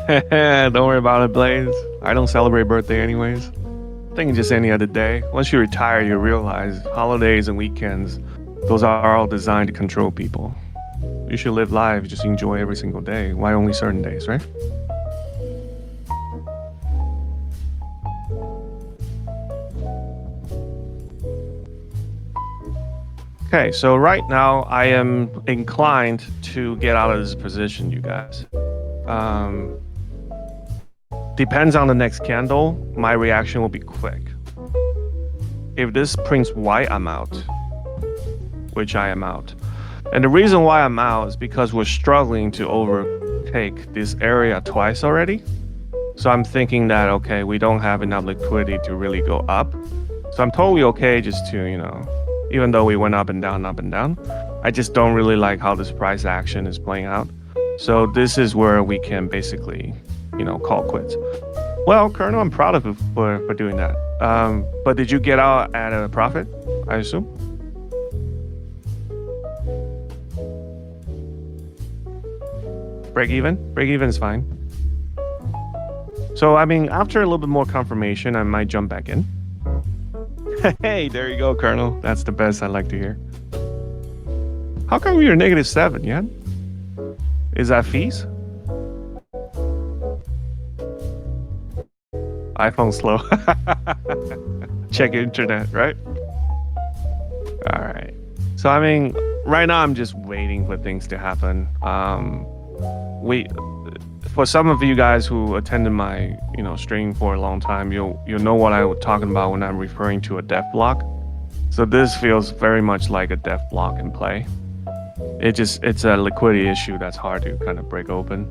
Don't worry about it, Blaze. I don't celebrate birthday anyways. I think just any other day. Once you retire, you realize holidays and weekends Those are all designed to control people. You should live life, just enjoy every single day. Why only certain days, right? Okay, so right now I am inclined to get out of this position, you guys. Depends on the next candle, my reaction will be quick. If this prints white, I'm out, which I am out. And the reason why I'm out is because we're struggling to overtake this area twice already. So I'm thinking that, okay, we don't have enough liquidity to really go up. So I'm totally okay just to, even though we went up and down, I just don't really like how this price action is playing out. So this is where we can basically, call quits. Well, Colonel, I'm proud of you for doing that. But did you get out at a profit, I assume? Break even? Break even is fine. So, I mean, after a little bit more confirmation, I might jump back in. Hey, there you go, Colonel. That's the best I like to hear. How come you're -7, yeah? Is that fees? iPhone slow. Check internet, right? All right. So, I mean, right now I'm just waiting for things to happen. For some of you guys who attended my, stream for a long time, you'll know what I was talking about when I'm referring to a death block. So this feels very much like a death block in play. It's a liquidity issue that's hard to kind of break open.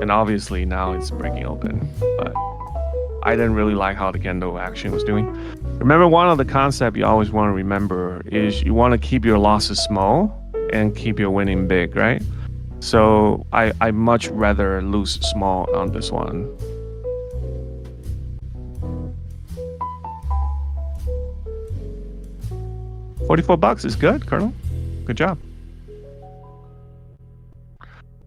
And obviously now it's breaking open, but I didn't really like how the candle action was doing. Remember, one of the concepts you always want to remember is you want to keep your losses small and keep your winning big, right? So I much rather lose small on this one. $44 is good, Colonel. Good job.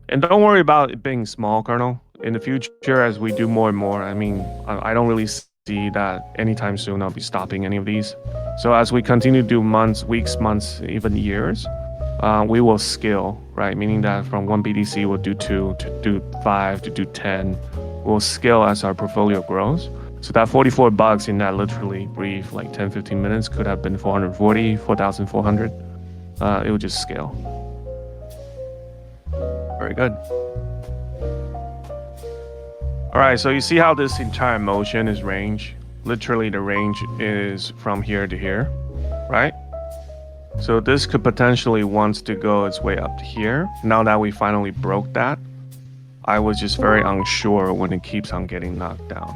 And don't worry about it being small, Colonel. In the future, as we do more and more, I mean, I don't really see that anytime soon I'll be stopping any of these. So as we continue to do months, weeks, months, even years, we will scale, right? Meaning that from 1 BTC we'll do 2, to do 5, to do 10. We'll scale as our portfolio grows. So that $44 in that literally brief, like 10, 15 minutes could have been 440, 4,400. It would just scale. Very good. All right, so you see how this entire motion is range? Literally the range is from here to here, right? So this could potentially wants to go its way up to here. Now that we finally broke that, I was just very unsure when it keeps on getting knocked down.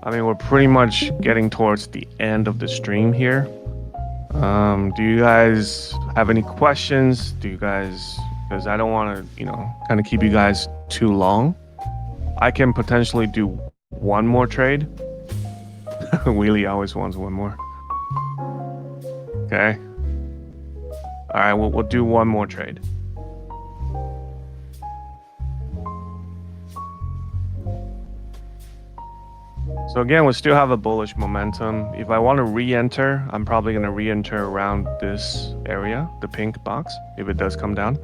I mean, we're pretty much getting towards the end of the stream here. Do you guys have any questions? Because I don't want to, kind of keep you guys too long. I can potentially do one more trade. Wheelie always wants one more. Okay. All right, we'll do one more trade. So again, we still have a bullish momentum. If I want to re-enter, I'm probably going to re-enter around this area, the pink box, if it does come down.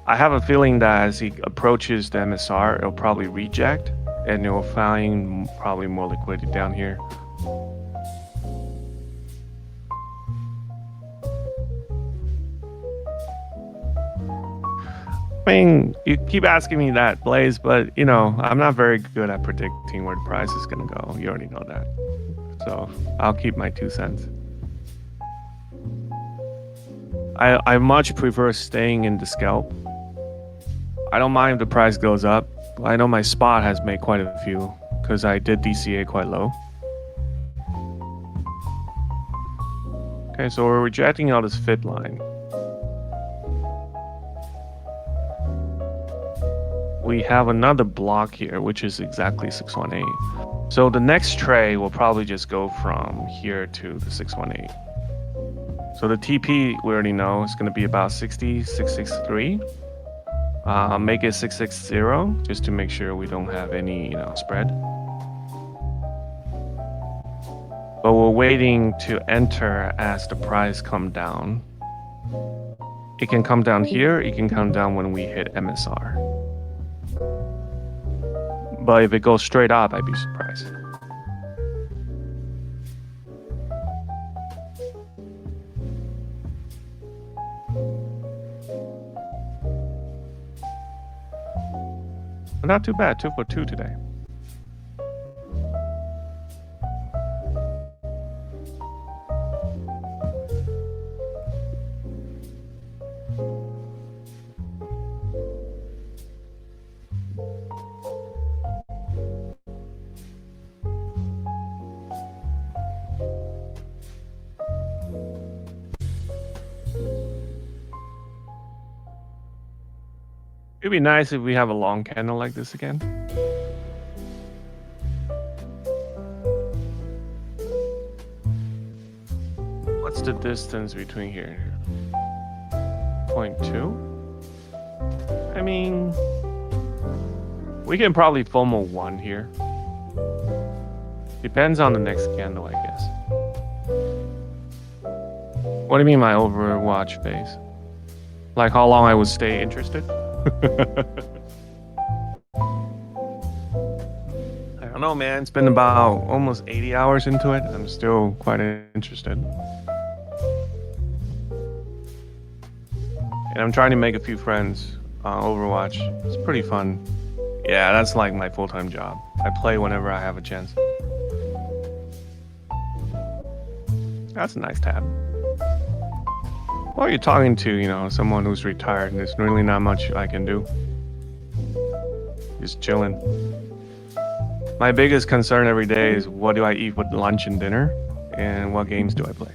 I have a feeling that as he approaches the MSR, it'll probably reject, and it'll find probably more liquidity down here. I mean, you keep asking me that, Blaze, but I'm not very good at predicting where the price is gonna go. You already know that. So I'll keep my 2 cents. I much prefer staying in the scalp. I don't mind if the price goes up. I know my spot has made quite a few because I did DCA quite low. Okay, so we're rejecting out this fit line. We have another block here, which is exactly 618. So the next trade will probably just go from here to the 618. So the TP, we already know, is going to be about 60, 663. Make it 660 just to make sure we don't have any, spread. But we're waiting to enter as the price come down. It can come down here. It can come down when we hit MSR. But if it goes straight up, I'd be surprised. But not too bad. 2 for 2 today. It'd be nice if we have a long candle like this again. What's the distance between here and here? 0.2? I mean, we can probably FOMO 1 here. Depends on the next candle, I guess. What do you mean my Overwatch phase? Like how long I would stay interested? I don't know, man. It's been about almost 80 hours into it. I'm still quite interested. And I'm trying to make a few friends on Overwatch. It's pretty fun. Yeah, that's like my full-time job. I play whenever I have a chance. That's a nice tab. Well, you're talking to, you know, someone who's retired, and there's really not much I can do. Just chilling. My biggest concern every day is what do I eat with lunch and dinner, and what games do I play?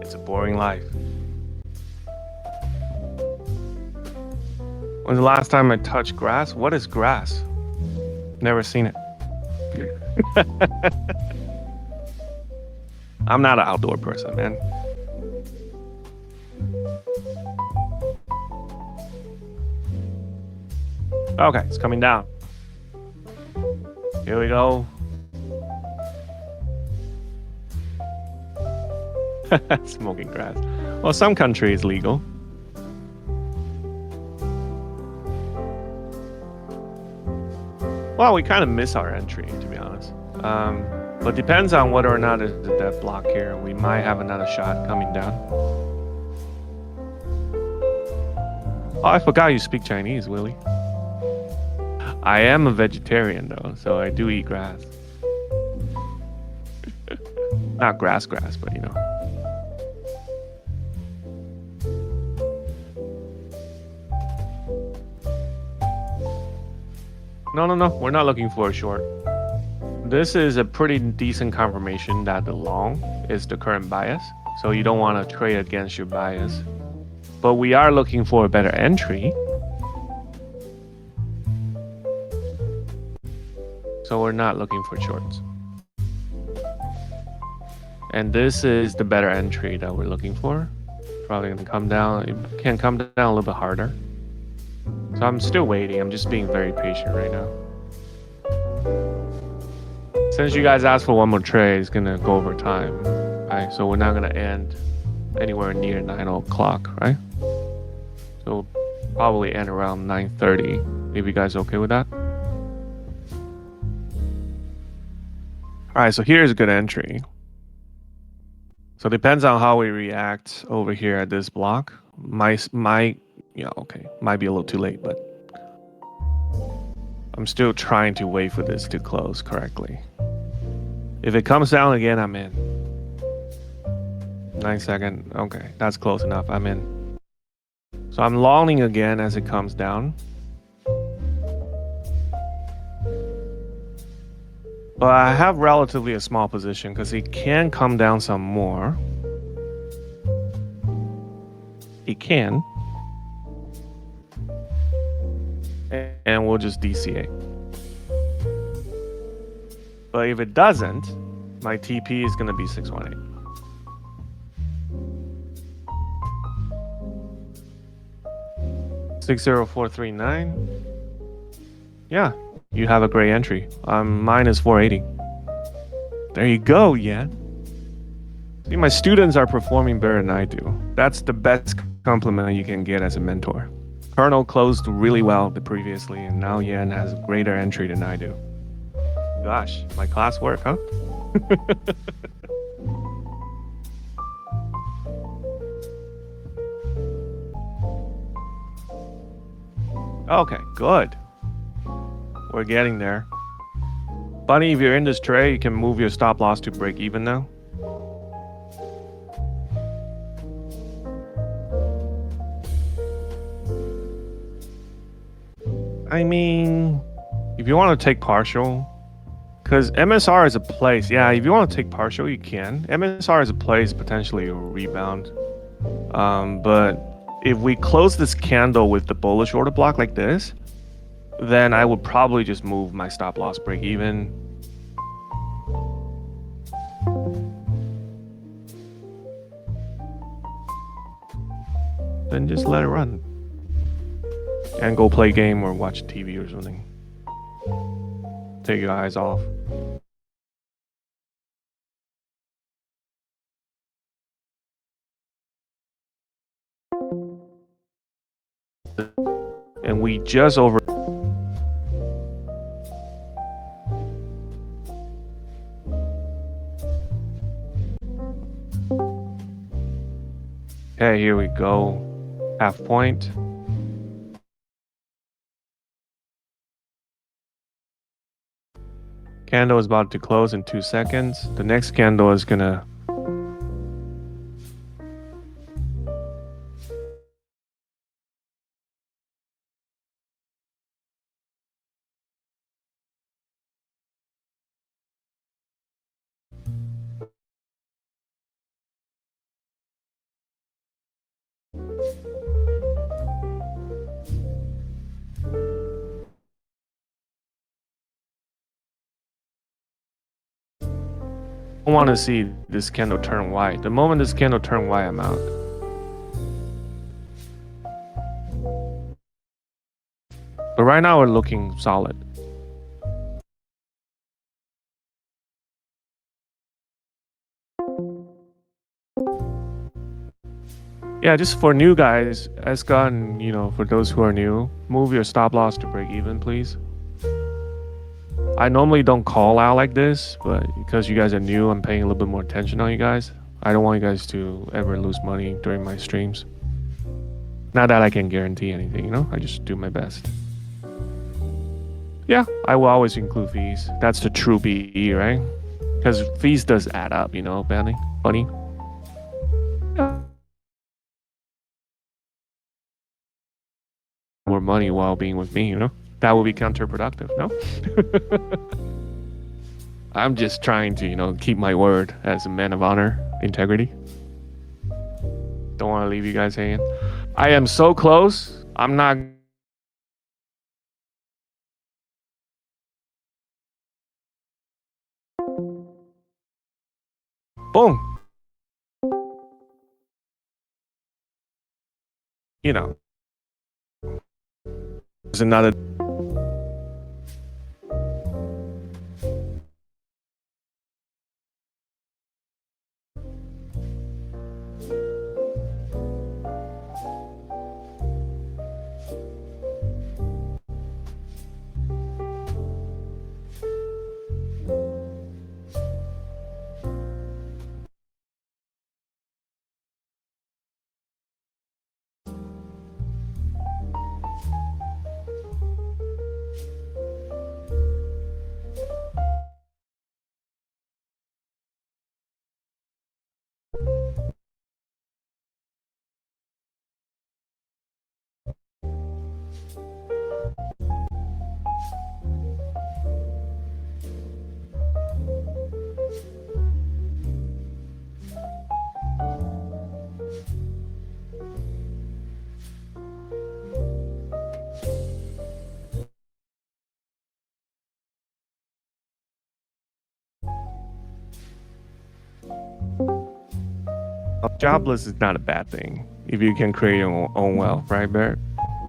It's a boring life. When's the last time I touched grass? What is grass? Never seen it. I'm not an outdoor person, man. Okay, it's coming down. Here we go. Smoking grass. Well, some countries legal. Well, we kind of miss our entry, to be honest. But depends on whether or not it's a death block here. We might have another shot coming down. Oh, I forgot you speak Chinese, Willie. I am a vegetarian, though, so I do eat grass. Not grass, but you know. No, we're not looking for a short. This is a pretty decent confirmation that the long is the current bias, so you don't want to trade against your bias. But we are looking for a better entry. So we're not looking for shorts. And this is the better entry that we're looking for. Probably going to come down. It can come down a little bit harder. So I'm still waiting. I'm just being very patient right now. Since you guys asked for one more trade, it's going to go over time. Right? So we're not going to end anywhere near 9 o'clock, right? So we'll probably end around 9:30. If you guys okay with that? All right, so here's a good entry. So it depends on how we react over here at this block. Might be a little too late, but I'm still trying to wait for this to close correctly. If it comes down again, I'm in. 9 seconds. Okay, that's close enough. I'm in. So I'm longing again as it comes down. But I have relatively a small position because it can come down some more. It can. And we'll just DCA. But if it doesn't, my TP is going to be 618. $60439. Yeah, you have a great entry. Mine is 480. There you go, yeah. See, my students are performing better than I do. That's the best compliment you can get as a mentor. Colonel closed really well previously, and now Yan has a greater entry than I do. Gosh, my classwork, huh? Okay, good. We're getting there. Bunny, if you're in this trade, you can move your stop loss to break even now. I mean, if you want to take partial, because MSR is a place. Yeah, if you want to take partial, you can. MSR is a place potentially a rebound. But if we close this candle with the bullish order block like this, then I would probably just move my stop loss break even. Then just let it run. And go play a game or watch TV or something. Take your eyes off. And we just over. Okay, here we go. Half point. Candle is about to close in 2 seconds. The next candle is gonna. I want to see this candle turn white. The moment this candle turn white, I'm out. But right now we're looking solid. Yeah, just for new guys, Eska, and for those who are new, move your stop loss to break even, please. I normally don't call out like this, but because you guys are new, I'm paying a little bit more attention on you guys. I don't want you guys to ever lose money during my streams. Not that I can guarantee anything, I just do my best. Yeah, I will always include fees. That's the true BE, right? Because fees does add up, Bunny. Yeah. More money while being with me, That would be counterproductive, no? I'm just trying to, keep my word as a man of honor, integrity. Don't want to leave you guys hanging. I am so close. I'm not. Boom. There's another. Jobless is not a bad thing if you can create your own wealth, right, Barrett?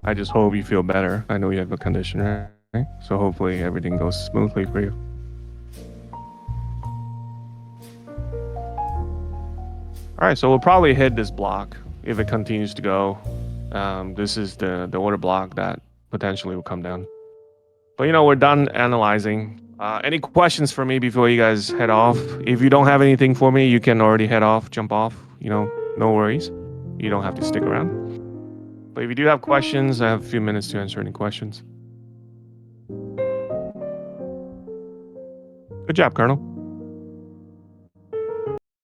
I just hope you feel better. I know you have a condition, right? So hopefully everything goes smoothly for you. All right, so we'll probably hit this block if it continues to go. This is the order block that potentially will come down. But we're done analyzing. Any questions for me before you guys head off? If you don't have anything for me, you can already head off, jump off. No worries. You don't have to stick around. But if you do have questions, I have a few minutes to answer any questions. Good job, Colonel.